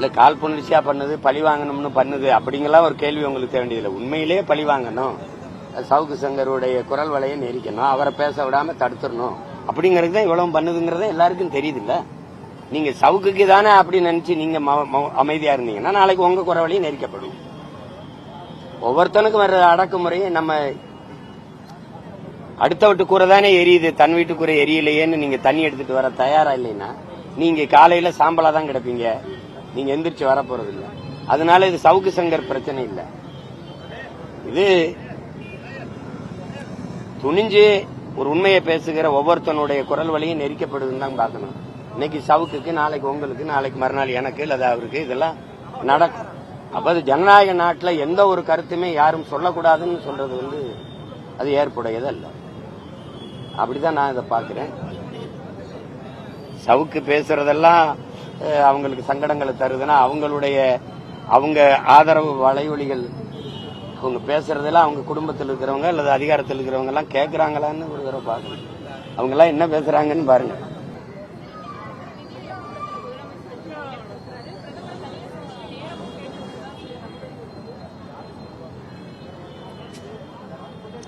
இல்ல காழ்ப்புணர்ச்சியா பண்ணுது, பழி வாங்கணும்னு பண்ணுது அப்படிங்கலாம் ஒரு கேள்வி உங்களுக்கு தேட வேண்டியதில்லை. உண்மையிலேயே பழி வாங்கணும், சவுக்கு சங்கருடைய குரல் வலையை நெரிக்கணும், அவரை பேச விடாம தடுத்துடணும் அப்படிங்கறது தான் இவ்வளவு பண்ணுதுங்கிறத எல்லாருக்கும் தெரியுதுல்ல. நீங்க சவுக்குக்கு தானே அப்படி நினைச்சு நீங்க அமைதியா இருந்தீங்கன்னா நாளைக்கு உங்க குரல் வலையும் நெரிக்கப்படும். ஒவ்வொருத்தனுக்கும் வர்ற அடக்குமுறையை நம்ம அடுத்த வீட்டு கூரை தானே எரியுது, தன் வீட்டு கூரை எரியலையேன்னு நீங்க தண்ணி எடுத்துட்டு வர தயாரா இல்லைன்னா நீங்க காலையில சாம்பலா தான் கிடப்பீங்க, நீங்க எந்திரிச்சு வர போறது இல்ல. அதனால இது சவுக்கு சங்கர் பிரச்சனை இல்ல, இது துணிஞ்சு ஒரு உண்மையை பேசுகிற ஒவ்வொருத்தனுடைய குரல் வழியும் நெரிக்கப்படுதுன்னு தான் பார்க்கணும். இன்னைக்கு சவுக்குக்கு, நாளைக்கு உங்களுக்கு, நாளைக்கு மறுநாள் எனக்கு இல்ல அவருக்கு, இதெல்லாம் நடக்கும். அப்ப அது ஜனநாயக நாட்டில் எந்த ஒரு கருத்துமே யாரும் சொல்லக்கூடாதுன்னு சொல்றது அது ஏற்புடையது அல்ல. அப்படிதான் நான் இதை பார்க்கிறேன். சவுக்கு பேசுறதெல்லாம் அவங்களுக்கு சங்கடங்களை தருதுன்னா அவங்க ஆதரவு வலைவலிகள் அவங்க பேசுறதெல்லாம் அவங்க குடும்பத்தில் இருக்கிறவங்க அல்லது அதிகாரத்தில் இருக்கிறவங்க எல்லாம் கேட்கறாங்களான்னு ஒரு தடவை பார்க்கணும். அவங்க எல்லாம் என்ன பேசுறாங்கன்னு பாருங்க.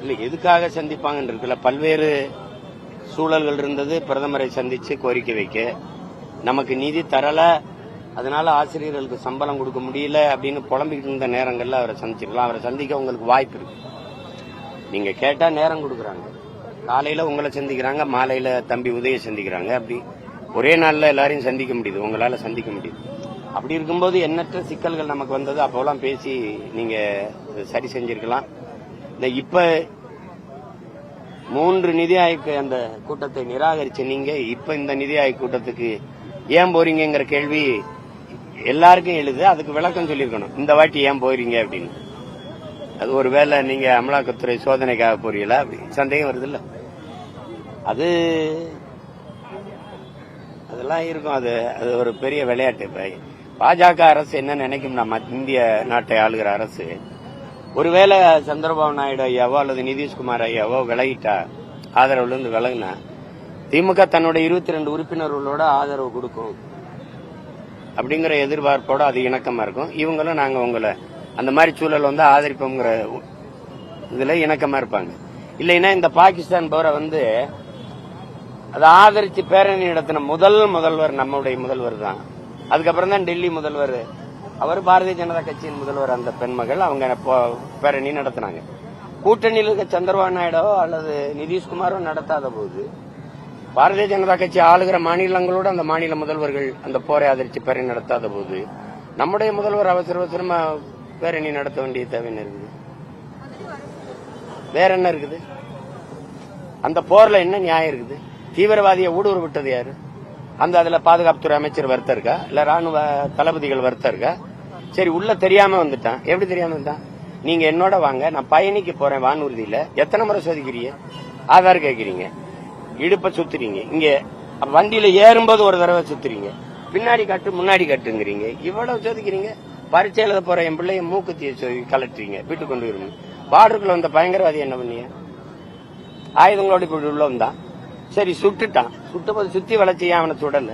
இல்ல எதுக்காக சந்திப்பாங்கன்னு இருக்குல்ல, பல்வேறு சூழல்கள் இருந்தது. பிரதமரை சந்திச்சு கோரிக்கை வைக்க, நமக்கு நிதி தரல, அதனால ஆசிரியர்களுக்கு சம்பளம் கொடுக்க முடியல அப்படின்னு புலம்பிக்கிட்டு இருந்த நேரங்கள்ல அவரை சந்திச்சிருக்கலாம். அவரை சந்திக்க உங்களுக்கு வாய்ப்பு இருக்கு. நீங்க கேட்டா நேரம் கொடுக்கறாங்க. காலையில உங்களை சந்திக்கிறாங்க, மாலையில தம்பி உதய சந்திக்கிறாங்க. அப்படி ஒரே நாள்ல எல்லாரையும் சந்திக்க முடியுது, உங்களால சந்திக்க முடியுது. அப்படி இருக்கும்போது எண்ணற்ற சிக்கல்கள் நமக்கு வந்தது. அப்போலாம் பேசி நீங்க சரி செஞ்சிருக்கலாம். இப்ப 3 நிதி ஆயோக் அந்த கூட்டத்தை நிராகரிச்ச நீங்க இப்ப இந்த நிதி ஆயோக் கூட்டத்துக்கு ஏன் போறீங்கிற கேள்வி எல்லாருக்கும் எழுது. அதுக்கு விளக்கம் சொல்லிருக்கணும், இந்த வாட்டி ஏன் போறீங்க அப்படின்னு. அது ஒருவேளை நீங்க அமலாக்கத்துறை சோதனைக்காக போறீங்களா அப்படி சந்தேகம் வருது இல்ல. அதெல்லாம் இருக்கும். அது ஒரு பெரிய விளையாட்டு. பாஜக அரசு என்ன நினைக்கும், நம்ம இந்திய நாட்டை ஆளுகிற அரசு ஒருவேளை சந்திரபாபு நாயுடு ஐயாவோ அல்லது நிதிஷ்குமார் ஐயாவோ விலகிட்டா, ஆதரவுல இருந்து விலகினா, திமுக தன்னுடைய 22 உறுப்பினர்களோட ஆதரவு கொடுக்கும் அப்படிங்கிற எதிர்பார்ப்போட அது இணக்கமா இருக்கும். இவங்களும் நாங்க உங்களை அந்த மாதிரி சூழல் ஆதரிப்போங்கிற இதுல இணக்கமா இருப்பாங்க. இல்லைன்னா இந்த பாகிஸ்தான் போற அதை ஆதரிச்சு பேரணி நடத்தின முதல்வர் நம்முடைய முதல்வர் தான். அதுக்கப்புறம் தான் டெல்லி முதல்வர், அவர் பாரதிய ஜனதா கட்சியின் முதல்வர். அந்த பெண்மகள் அவங்க பேரணி நடத்தினாங்க. கூட்டணியில் இருக்க சந்திரபாபு நாயுடோ அல்லது நிதிஷ்குமாரோ நடத்தாத போது பாரதிய ஜனதா கட்சி ஆளுகிற மாநிலங்களோட அந்த மாநில முதல்வர்கள் அந்த போரை ஆதரிச்சு பேரணி நடத்தாத போது நம்முடைய முதல்வர் அவசரமா பேரணி நடத்த வேண்டிய தேவை என்ன இருக்குது? வேற என்ன இருக்குது? அந்த போர்ல என்ன நியாயம் இருக்குது? தீவிரவாதியை ஊடுருவ விட்டது யாரு? அதுல பாதுகாப்புத்துறை அமைச்சர் வருத்தம் இருக்கா, இல்ல ராணுவ தளபதிகள் வருத்தம் இருக்கா? சரி, உள்ள தெரியாம வந்துட்டான். எப்படி தெரியாம வந்துட்டான்? நீங்க என்னோட வாங்க, நான் பயணிக்க போறேன் வானூர்தியில. எத்தனை முறை சோதிக்கிறீங்க? ஆதார் கேட்கறீங்க, இடுப்ப சுத்துறீங்க, இங்க வண்டியில ஏறும்போது ஒரு தடவை சுத்துறீங்க, பின்னாடி கட்டு முன்னாடி கட்டுங்கிறீங்க, இவ்வளவு சோதிக்கிறீங்க. பரீட்சை எழுத போற என் பிள்ளைய மூக்குத்திய கலட்டுறீங்க, வீட்டுக்கு கொண்டு வருங்க. பார்டருக்குள்ள வந்த பயங்கரவாதி என்ன பண்ணீங்க? ஆயுதங்களோட இப்படி உள்ள வந்தான். சரி, சுட்டுட்டான். சுட்டபோது சுத்தி வளர்ச்சியா அவனை சுடல.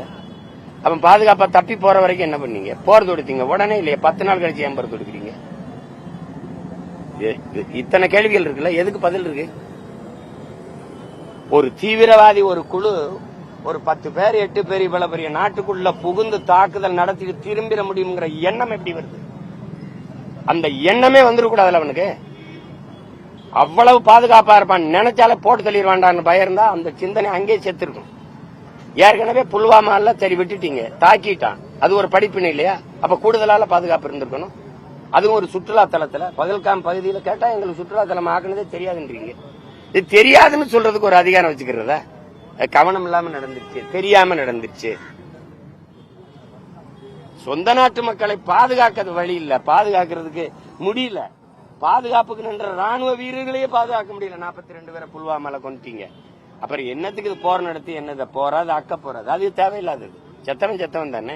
அவன் பாதுகாப்பா தப்பி போற வரைக்கும் என்ன பண்ணீங்க? போர் தொடுத்தீங்க. உடனே இல்லையா 10 நாள் கழிச்சு ஏன் போர் தொடுக்கிறீங்க? இத்தனை கேள்விகள் இருக்குல்ல, எதுக்கு பதில் இருக்கு? ஒரு தீவிரவாதி ஒரு குழு ஒரு 10 பேர் 8 பேர் இவ்வளவு பெரிய நாட்டுக்குள்ள புகுந்து தாக்குதல் நடத்திட்டு திரும்பிட முடியுங்கிற எண்ணம் எப்படி வருது? அந்த எண்ணமே வந்துடக்கூடாதுல அவனுக்கு. அவ்வளவு பாதுகாப்பா இருப்பான், நினைச்சாலே போட்டு தள்ளிடுவான்டான்னு பயம் இருந்தா அந்த சிந்தனை அங்கேயே செத்துருக்கும். ஏற்கனவே புல்வாமால சரி விட்டுட்டீங்க, தாக்கிட்டான், அது ஒரு படிப்பினை இல்லையா? அப்ப கூடுதலால பாதுகாப்பு இருந்திருக்கணும். அதுவும் ஒரு சுற்றுலா தலத்துல, பகல்காம் பகுதியில கேட்டா எங்களுக்கு சுற்றுலா தலம் ஆக்குனதே தெரியாதுன்றீங்க. இது தெரியாதுன்னு சொல்றதுக்கு ஒரு அதிகாரம் வச்சுக்கிறதா? கவனம் இல்லாம நடந்துருச்சு, தெரியாம நடந்துருச்சு. சொந்த நாட்டு மக்களை பாதுகாக்கிறது வழி இல்ல, பாதுகாக்கிறதுக்கு முடியல. பாதுகாப்புக்கு நின்ற ராணுவ வீரர்களையே பாதுகாக்க முடியல. 42 பேரை புல்வாமால கொண்டுட்டீங்க. அப்புறம் என்னத்துக்கு இது போர் நடத்தி என்னது போறாது அக்க போறாது? அது தேவையில்லாதது. செத்தவன் தானே.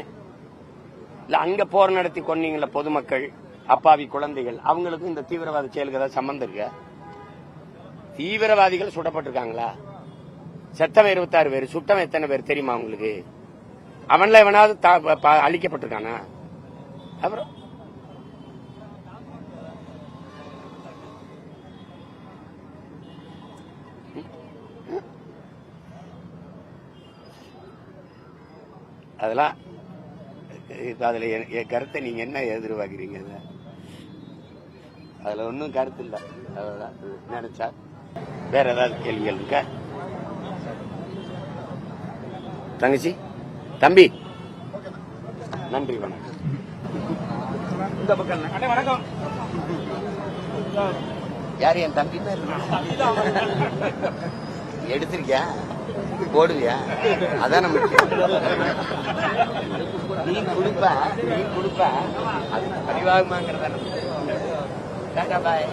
இல்ல அங்க போர் நடத்தி கொன்னீங்கள பொதுமக்கள், அப்பாவி குழந்தைகள், அவங்களுக்கும் இந்த தீவிரவாத செயலுக்கு ஏதாவது சம்பந்தம் இருக்க? தீவிரவாதிகள் சுடப்பட்டிருக்காங்களா? செத்தவன் 26 பேர், சுட்டவன் எத்தனை பேர் தெரியுமா உங்களுக்கு? அவன்ல எவனாவது அழிக்கப்பட்டிருக்கானா? அப்புறம் அதெல்லாம் இப்ப அதுல என் கருத்தை நீங்க என்ன எதிர்பார்க்கிறீங்க? அதுல ஒன்னும் கருத்து இல்ல. அவ்வளவுதான் நினைச்சா. வேற ஏதாவது கேள்விகள் இருக்க? தங்கச்சி, தம்பி, நன்றி, வணக்கம். யாரு என் தம்பி எடுத்திருக்கியா? போடுவியா? அதான் முக்கியம். நீ கொடுப்ப அது பதிவாகுமாங்கிறத. பாய்.